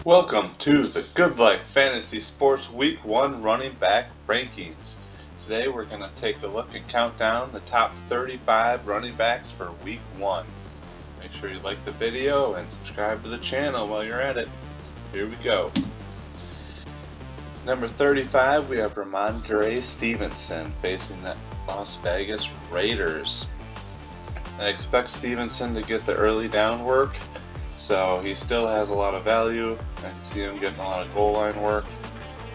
Welcome to the Goodlife Fantasy Sports Week 1 running back rankings. Today we're going to take a look and count down the top 35 running backs for Week 1. Make sure you like the video and subscribe to the channel while you're at it. Here we go. Number 35, we have Ramondre Stevenson facing the Las Vegas Raiders. I expect Stevenson to get the early down work, so he still has a lot of value. I can see him getting a lot of goal line work.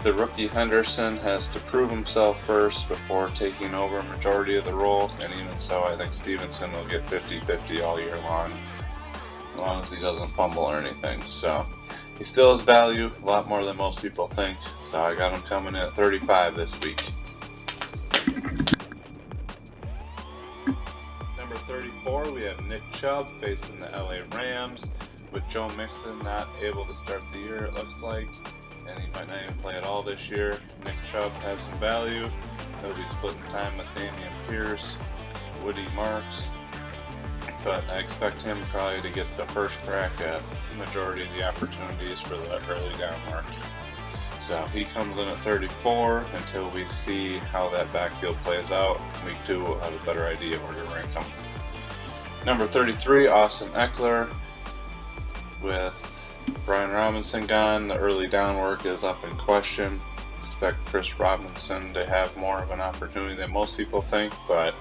The rookie Henderson has to prove himself first before taking over a majority of the role, and even so, I think Stevenson will get 50-50 all year long, as long as he doesn't fumble or anything. So he still has value, a lot more than most people think, so I got him coming in at 35 this week. Number 34, we have Nick Chubb facing the LA Rams. With Joe Mixon not able to start the year, it looks like, and he might not even play at all this year, Nick Chubb has some value. He'll be splitting time with Damian Pierce, Woody Marks, but I expect him probably to get the first crack at the majority of the opportunities for the early down mark. So he comes in at 34 until we see how that backfield plays out. Week 2 we'll have a better idea where to rank him. Number 33, Austin Eckler. With Brian Robinson gone, the early down work is up in question. Expect Chris Robinson to have more of an opportunity than most people think, but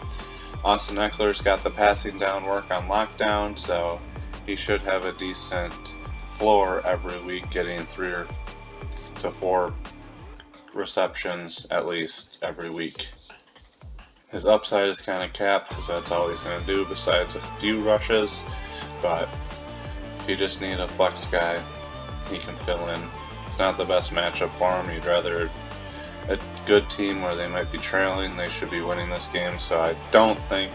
Austin Eckler's got the passing down work on lockdown, so he should have a decent floor every week, getting 3 to 4 receptions at least every week. His upside is kind of capped because that's all he's going to do besides a few rushes, but if you just need a flex guy, he can fill in. It's not the best matchup for him. You'd rather a good team where they might be trailing. They should be winning this game, so I don't think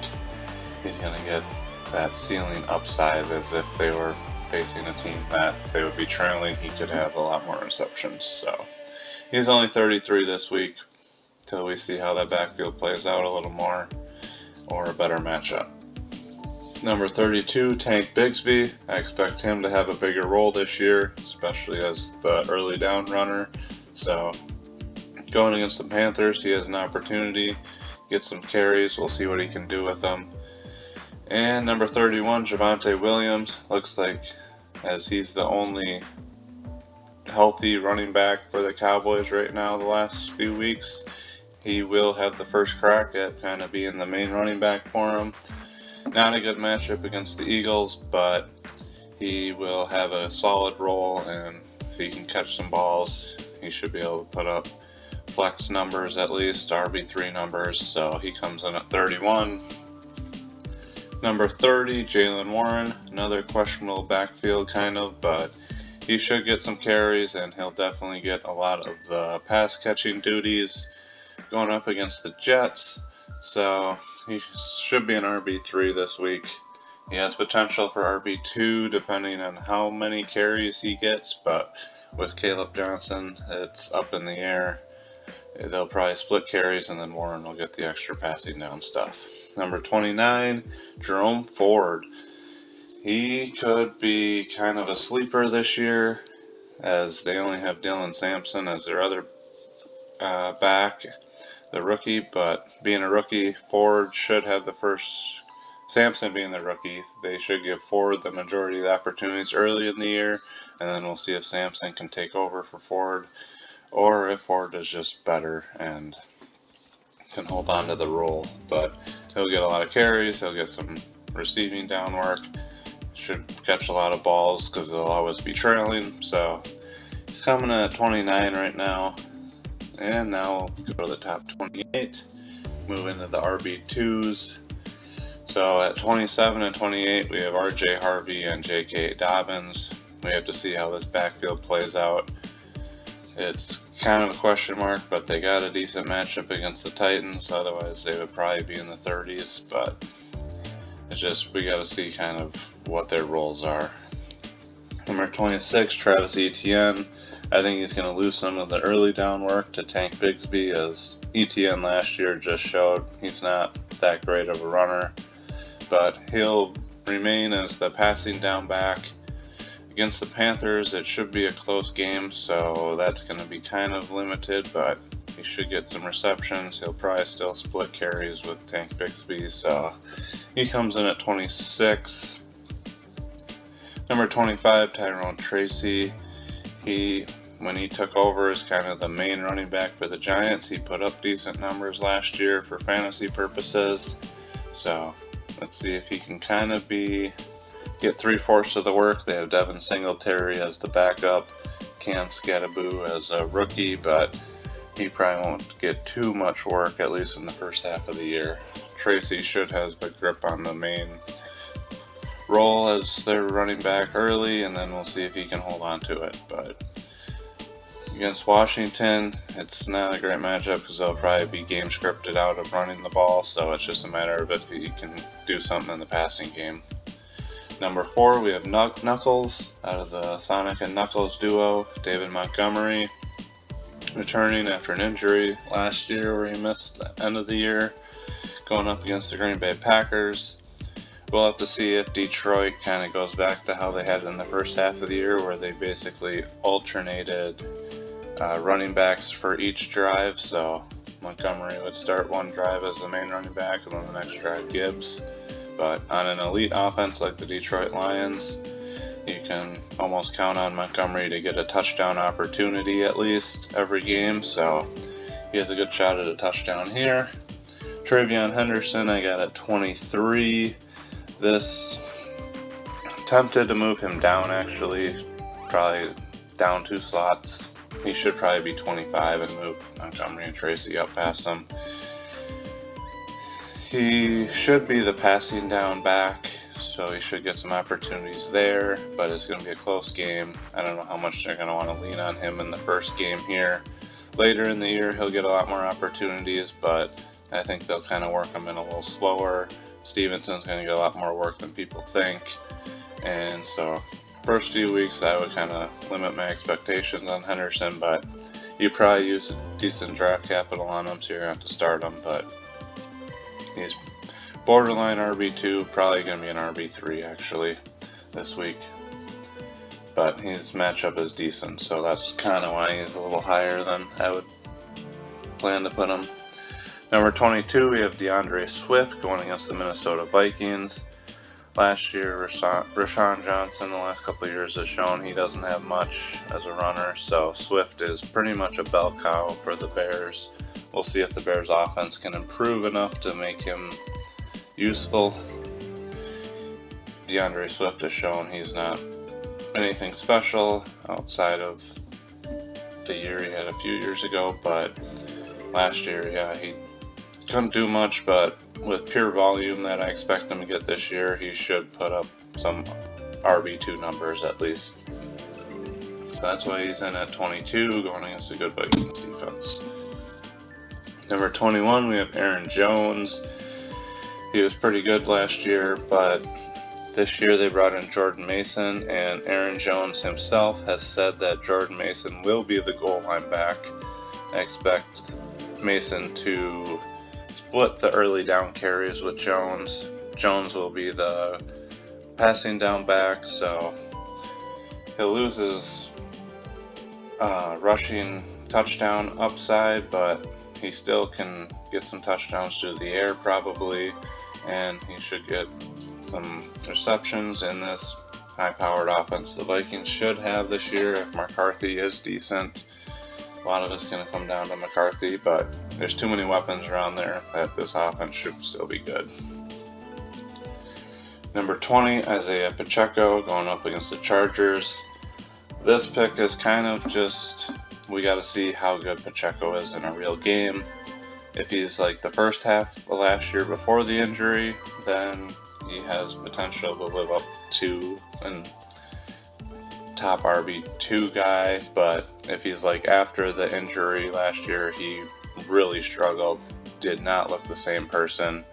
he's going to get that ceiling upside as if they were facing a team that they would be trailing. He could have a lot more receptions. So he's only 33 this week till we see how that backfield plays out a little more or a better matchup. Number 32, Tank Bigsby. I expect him to have a bigger role this year, especially as the early down runner. So going against the Panthers, he has an opportunity, get some carries. We'll see what he can do with them. And number 31, Javonte Williams. Looks like, as he's the only healthy running back for the Cowboys right now the last few weeks, he will have the first crack at kind of being the main running back for him. Not a good matchup against the Eagles, but he will have a solid role, and if he can catch some balls, he should be able to put up flex numbers, at least RB3 numbers, so he comes in at 31. Number 30, Jalen Warren, another questionable backfield kind of, but he should get some carries, and he'll definitely get a lot of the pass catching duties going up against the Jets. So he should be an RB3 this week. He has potential for RB2 depending on how many carries he gets, but with Caleb Johnson, it's up in the air. They'll probably split carries, and then Warren will get the extra passing down stuff. Number 29, Jerome Ford. He could be kind of a sleeper this year, as they only have Dylan Sampson as their other back, the rookie, but being a rookie, Ford should have the first. Sampson being the rookie, they should give Ford the majority of the opportunities early in the year, and then we'll see if Sampson can take over for Ford, or if Ford is just better and can hold on to the role. But he'll get a lot of carries, he'll get some receiving down work, should catch a lot of balls because they'll always be trailing. So he's coming in at 29 right now. And now let's go to the top 28, move into the RB2s. So at 27 and 28, we have RJ Harvey and J.K. Dobbins. We have to see how this backfield plays out. It's kind of a question mark, but they got a decent matchup against the Titans. Otherwise, they would probably be in the 30s, but it's just, we got to see kind of what their roles are. Number 26, Travis Etienne. I think he's going to lose some of the early down work to Tank Bigsby, as Etienne last year just showed he's not that great of a runner. But he'll remain as the passing down back Against the Panthers, it should be a close game, so that's going to be kind of limited, but he should get some receptions. He'll probably still split carries with Tank Bigsby, so he comes in at 26. Number 25, Tyrone Tracy. When he took over as kind of the main running back for the Giants, he put up decent numbers last year for fantasy purposes. So let's see if he can kind of get 3/4 of the work. They have Devin Singletary as the backup, Cam Scattaboo as a rookie, but he probably won't get too much work, at least in the first half of the year. Tracy should have a grip on the main role as their running back early, and then we'll see if he can hold on to it. But against Washington, it's not a great matchup because they'll probably be game scripted out of running the ball, so it's just a matter of if he can do something in the passing game. Number 4, we have Knuckles out of the Sonic and Knuckles duo, David Montgomery, returning after an injury last year where he missed the end of the year, going up against the Green Bay Packers. We'll have to see if Detroit kind of goes back to how they had it in the first half of the year, where they basically alternated running backs for each drive. So Montgomery would start one drive as the main running back, and then the next drive Gibbs. But on an elite offense like the Detroit Lions, you can almost count on Montgomery to get a touchdown opportunity at least every game. So he has a good shot at a touchdown here. Travion Henderson, I got at 23. This tempted to move him down, actually, probably down 2 slots. He should probably be 25 and move Montgomery and Tracy up past him. He should be the passing down back, so he should get some opportunities there, but it's going to be a close game. I don't know how much they're going to want to lean on him in the first game here. Later in the year, he'll get a lot more opportunities, but I think they'll kind of work him in a little slower. Stevenson's going to get a lot more work than people think, and so first few weeks I would kind of limit my expectations on Henderson, but you probably use decent draft capital on him, so you're going to have to start him, but he's borderline RB2, probably going to be an RB3 actually this week, but his matchup is decent, so that's kind of why he's a little higher than I would plan to put him. Number 22, we have DeAndre Swift going against the Minnesota Vikings. Last year, Rashawn Johnson the last couple of years has shown he doesn't have much as a runner, so Swift is pretty much a bell cow for the Bears. We'll see if the Bears' offense can improve enough to make him useful. DeAndre Swift has shown he's not anything special outside of the year he had a few years ago, but last year, yeah, he couldn't do much, but with pure volume that I expect him to get this year, he should put up some RB2 numbers at least. So that's why he's in at 22, going against a good Vikings defense. Number 21, we have Aaron Jones. He was pretty good last year, but this year they brought in Jordan Mason, and Aaron Jones himself has said that Jordan Mason will be the goal line back. I expect Mason to split the early down carries with Jones. Jones will be the passing down back, so he'll lose his rushing touchdown upside, but he still can get some touchdowns through the air probably, and he should get some receptions in this high-powered offense the Vikings should have this year if McCarthy is decent. A lot of it's going to come down to McCarthy, but there's too many weapons around there that this offense should still be good. Number 20, Isaiah Pacheco going up against the Chargers. This pick is kind of just, we got to see how good Pacheco is in a real game. If he's like the first half of last year before the injury, then he has potential to live up to and top RB2 guy, but if he's like after the injury last year, he really struggled, did not look the same person,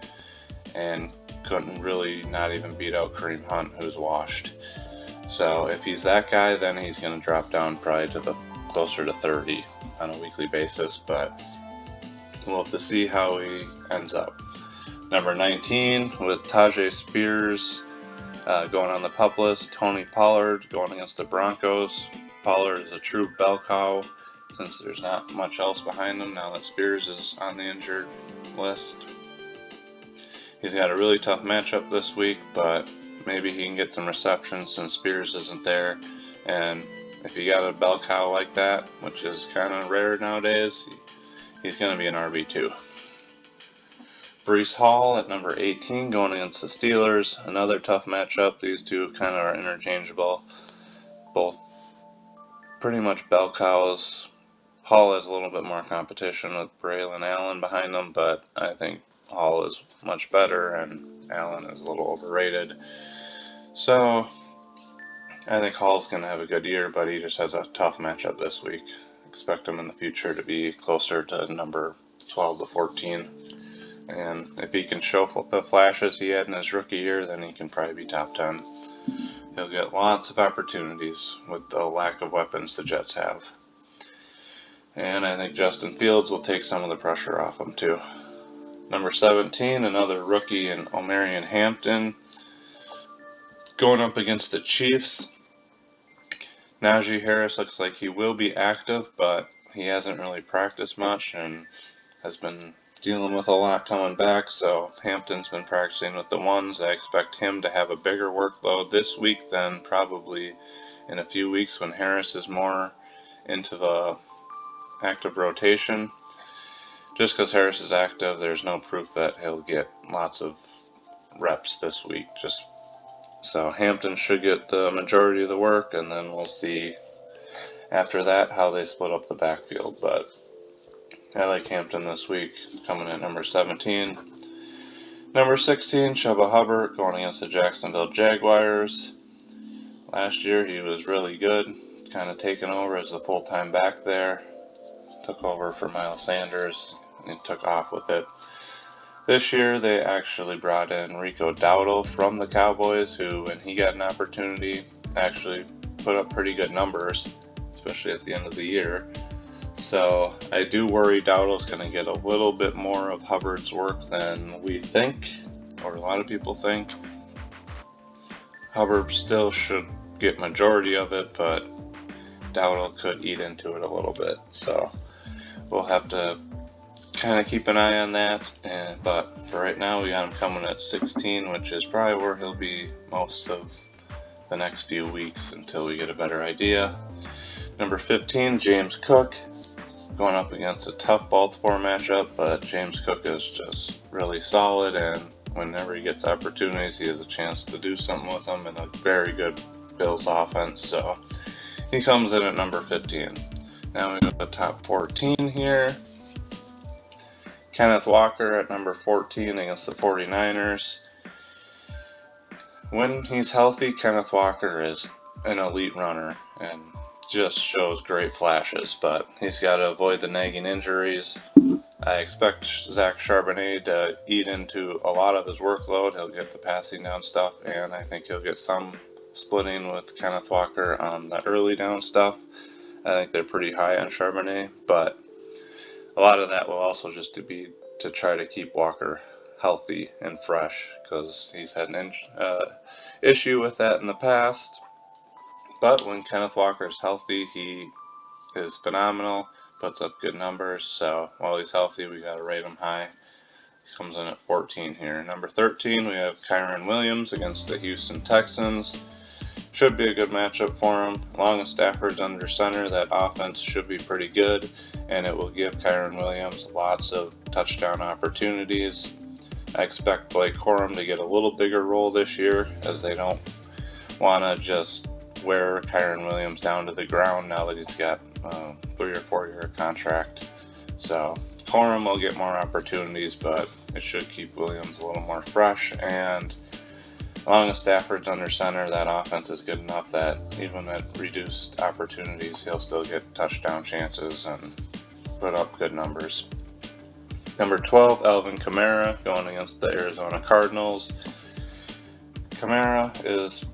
and couldn't really not even beat out Kareem Hunt, who's washed. So if he's that guy, then he's going to drop down probably to the closer to 30 on a weekly basis, but we'll have to see how he ends up. Number 19 with Tyjae Spears Going on the PUP list, Tony Pollard going against the Broncos. Pollard is a true bell cow since there's not much else behind him now that Spears is on the injured list. He's got a really tough matchup this week, but maybe he can get some receptions since Spears isn't there. And if you got a bell cow like that, which is kind of rare nowadays, he's going to be an RB2. Breece Hall at number 18 going against the Steelers. Another tough matchup. These two kind of are interchangeable. Both pretty much bell cows. Hall has a little bit more competition with Braylon Allen behind him, but I think Hall is much better and Allen is a little overrated. So I think Hall's going to have a good year, but he just has a tough matchup this week. Expect him in the future to be closer to number 12 to 14. And if he can show the flashes he had in his rookie year, then he can probably be top 10. He'll get lots of opportunities with the lack of weapons the Jets have. And I think Justin Fields will take some of the pressure off him too. Number 17, another rookie in Omarion Hampton. Going up against the Chiefs. Najee Harris looks like he will be active, but he hasn't really practiced much and has been dealing with a lot coming back, so Hampton's been practicing with the ones. I expect him to have a bigger workload this week than probably in a few weeks when Harris is more into the active rotation. Just because Harris is active, there's no proof that he'll get lots of reps this week. So Hampton should get the majority of the work, and then we'll see after that how they split up the backfield. But I like Hampton this week, coming at number 17. Number 16, Chuba Hubbard going against the Jacksonville Jaguars. Last year he was really good, kind of taking over as the full-time back there. Took over for Miles Sanders and took off with it. This year they actually brought in Rico Dowdle from the Cowboys, who, when he got an opportunity, actually put up pretty good numbers, especially at the end of the year. So I do worry Dowdle's going to get a little bit more of Hubbard's work than we think, or a lot of people think. Hubbard still should get majority of it, but Dowdle could eat into it a little bit. So we'll have to kind of keep an eye on that. But for right now, we got him coming at 16, which is probably where he'll be most of the next few weeks until we get a better idea. Number 15, James Cook. Going up against a tough Baltimore matchup, but James Cook is just really solid, and whenever he gets opportunities, he has a chance to do something with them in a very good Bills offense, so he comes in at number 15. Now we go to the top 14 here. Kenneth Walker at number 14 against the 49ers. When he's healthy, Kenneth Walker is an elite runner, and just shows great flashes, but he's got to avoid the nagging injuries. I expect Zach Charbonnet to eat into a lot of his workload. He'll get the passing down stuff, and I think he'll get some splitting with Kenneth Walker on the early down stuff. I think they're pretty high on Charbonnet, but a lot of that will also just be to try to keep Walker healthy and fresh, because he's had an issue with that in the past. But when Kenneth Walker is healthy, he is phenomenal, puts up good numbers. So while he's healthy, we got to rate him high. He comes in at 14 here. Number 13, we have Kyren Williams against the Houston Texans. Should be a good matchup for him. Long as Stafford's under center, that offense should be pretty good, and it will give Kyren Williams lots of touchdown opportunities. I expect Blake Corum to get a little bigger role this year, as they don't want to just wear Kyren Williams down to the ground now that he's got a 3 or 4 year contract. So Corum will get more opportunities, but it should keep Williams a little more fresh. And as long as Stafford's under center, that offense is good enough that even at reduced opportunities, he'll still get touchdown chances and put up good numbers. Number 12, Alvin Kamara going against the Arizona Cardinals. Kamara is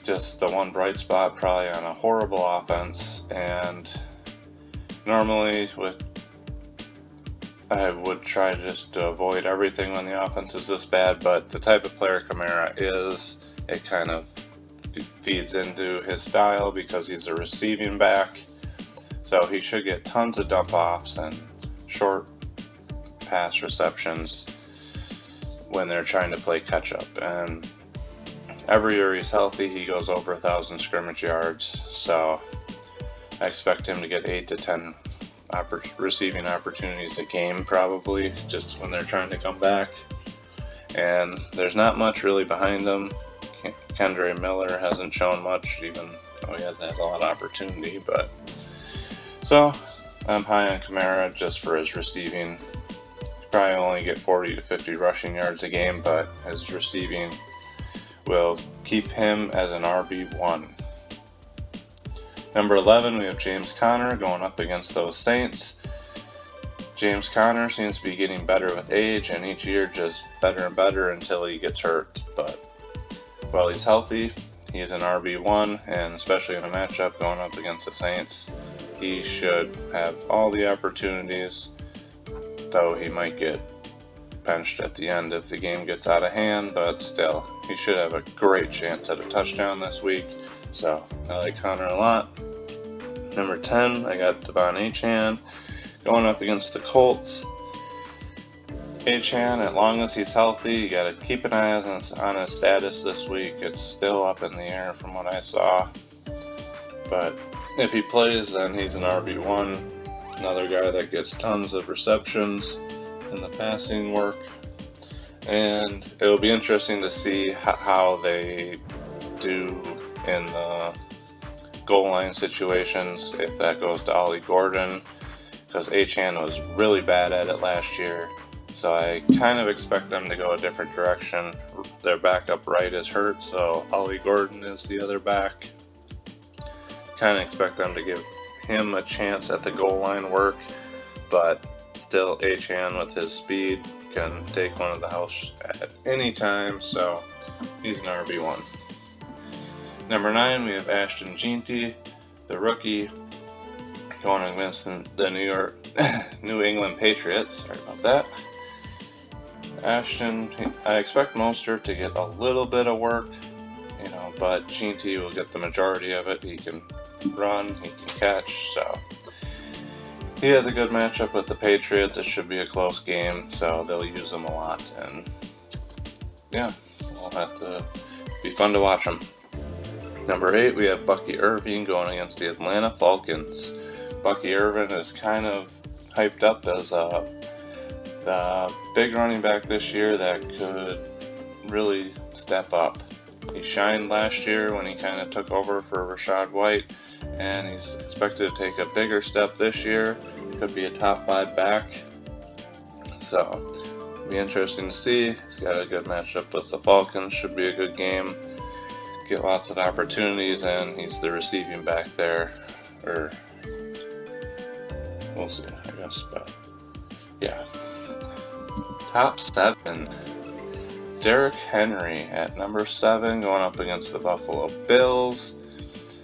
just the one bright spot probably on a horrible offense, and normally with I would try just to avoid everything when the offense is this bad, but the type of player Kamara is, it kind of feeds into his style because he's a receiving back. So he should get tons of dump-offs and short pass receptions when they're trying to play catch-up. And every year he's healthy, he goes over 1,000 scrimmage yards. So I expect him to get 8 to 10 receiving opportunities a game, probably, just when they're trying to come back. And there's not much really behind him. Kendre Miller hasn't shown much, even though he hasn't had a lot of opportunity. But so I'm high on Kamara just for his receiving. He'll probably only get 40 to 50 rushing yards a game, but his receiving will keep him as an RB1. Number 11, we have James Conner going up against those Saints. James Conner seems to be getting better with age, and each year just better and better until he gets hurt. But while he's healthy, he's an RB1, and especially in a matchup going up against the Saints, he should have all the opportunities, though he might get benched at the end if the game gets out of hand, but still, he should have a great chance at a touchdown this week. So I like Conner a lot. Number 10, I got Devon Achane going up against the Colts. Achane, as long as he's healthy, you got to keep an eye on his status this week. It's still up in the air from what I saw. But if he plays, then he's an RB1. Another guy that gets tons of receptions in the passing work. And it'll be interesting to see how they do in the goal line situations, if that goes to Ollie Gordon, because Achane was really bad at it last year. So I kind of expect them to go a different direction. Their backup right is hurt, so Ollie Gordon is the other back. Kind of expect them to give him a chance at the goal line work, but still Achane with his speed can take one of the house at any time, so he's an RB1. Number 9, we have Ashton Jeanty, the rookie, going against the New England Patriots. Sorry about that. Ashton, I expect Mostert to get a little bit of work, but Jeanty will get the majority of it. He can run, he can catch, so he has a good matchup with the Patriots. It should be a close game, so they'll use him a lot, and yeah, it'll have to be fun to watch him. Number 8, we have Bucky Irving going against the Atlanta Falcons. Bucky Irving is kind of hyped up as the big running back this year that could really step up. He shined last year when he kind of took over for Rachaad White, and he's expected to take a bigger step this year. Could be a top 5 back. So, it'll be interesting to see. He's got a good matchup with the Falcons. Should be a good game. Get lots of opportunities, and he's the receiving back there. Or, we'll see, I guess. But, yeah. Top 7. Derrick Henry at number 7 going up against the Buffalo Bills.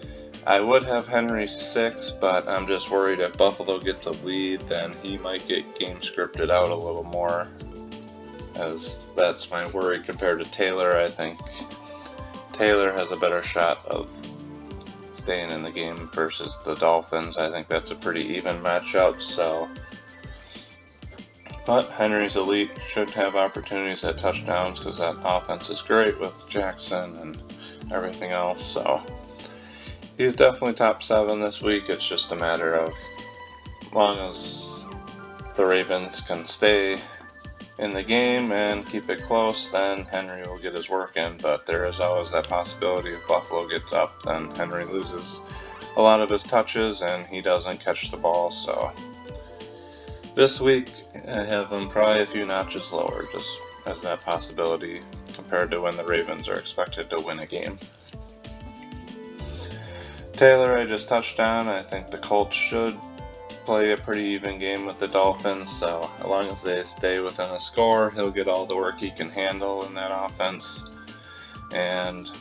I would have Henry 6, but I'm just worried if Buffalo gets a lead, then he might get game scripted out a little more, as that's my worry compared to Taylor. I think Taylor has a better shot of staying in the game versus the Dolphins. I think that's a pretty even matchup, so. But Henry's elite, should have opportunities at touchdowns because that offense is great with Jackson and everything else, so. He's definitely top 7 this week. It's just a matter of, as long as the Ravens can stay in the game and keep it close, then Henry will get his work in. But there is always that possibility if Buffalo gets up, then Henry loses a lot of his touches and he doesn't catch the ball. So this week I have him probably a few notches lower, just as that possibility compared to when the Ravens are expected to win a game. Taylor, I just touched on. I think the Colts should play a pretty even game with the Dolphins, so as long as they stay within a score, he'll get all the work he can handle in that offense. And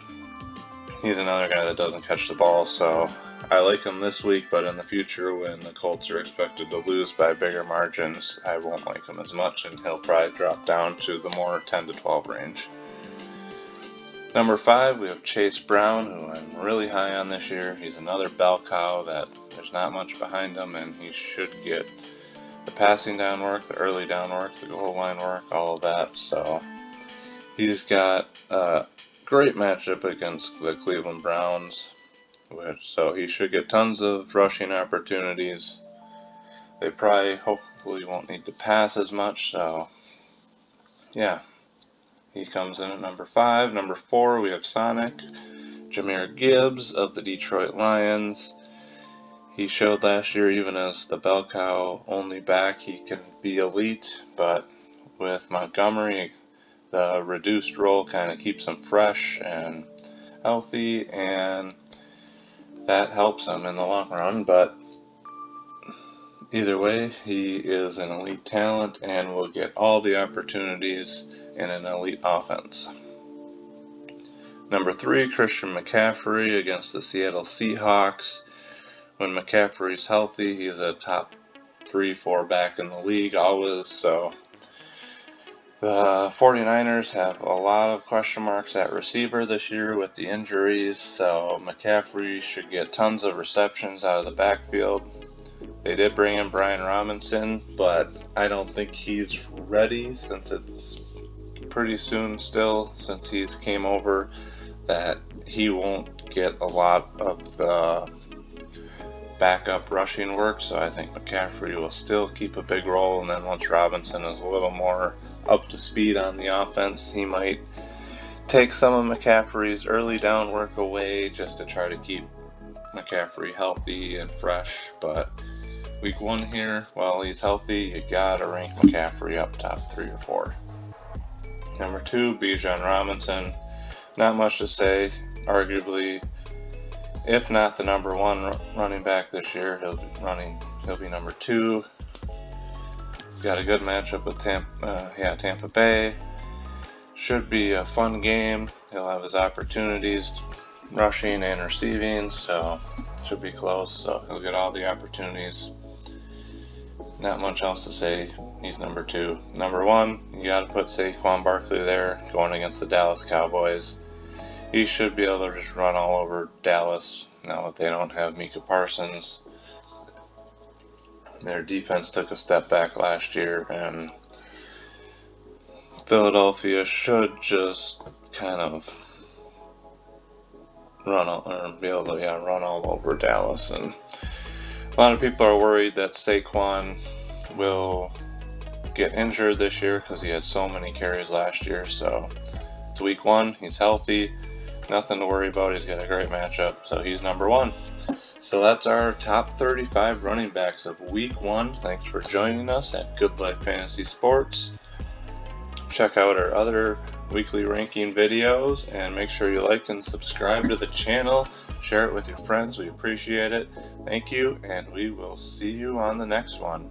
he's another guy that doesn't catch the ball, so I like him this week, but in the future when the Colts are expected to lose by bigger margins, I won't like him as much, and he'll probably drop down to the more 10 to 12 range. Number 5, we have Chase Brown, who I'm really high on this year. He's another bell cow that there's not much behind him, and he should get the passing down work, the early down work, the goal line work, all of that. So he's got a great matchup against the Cleveland Browns, so he should get tons of rushing opportunities. They probably, hopefully, won't need to pass as much, so yeah, he comes in at number 5. Number 4, we have Sonic, Jahmyr Gibbs of the Detroit Lions. He showed last year, even as the bell cow only back, he can be elite, but with Montgomery, the reduced role kind of keeps him fresh and healthy, and that helps him in the long run. But either way, he is an elite talent and will get all the opportunities in an elite offense. Number 3, Christian McCaffrey against the Seattle Seahawks. When McCaffrey's healthy, he's a top 3-4 back in the league always, so the 49ers have a lot of question marks at receiver this year with the injuries, so McCaffrey should get tons of receptions out of the backfield. They did bring in Brian Robinson, but I don't think he's ready, since it's pretty soon still, since he's came over, that he won't get a lot of the backup rushing work, so I think McCaffrey will still keep a big role, and then once Robinson is a little more up to speed on the offense, he might take some of McCaffrey's early down work away just to try to keep McCaffrey healthy and fresh. But week 1 here, while he's healthy, you gotta rank McCaffrey up top 3 or 4. Number 2, Bijan Robinson. Not much to say. Arguably, if not the number 1 running back this year, he'll be number 2. He's got a good matchup with Tampa Bay. Should be a fun game. He'll have his opportunities rushing and receiving, so should be close. So he'll get all the opportunities. Not much else to say. He's number 2. Number 1, you got to put Saquon Barkley there, going against the Dallas Cowboys. He should be able to just run all over Dallas now that they don't have Micah Parsons. Their defense took a step back last year, and Philadelphia should just kind of be able to run all over Dallas. And a lot of people are worried that Saquon will get injured this year because he had so many carries last year. So it's week 1, he's healthy. Nothing to worry about. He's got a great matchup, so he's number 1. So that's our top 35 running backs of week 1. Thanks for joining us at Goodlife Fantasy Sports. Check out our other weekly ranking videos, and make sure you like and subscribe to the channel. Share it with your friends. We appreciate it. Thank you, and we will see you on the next one.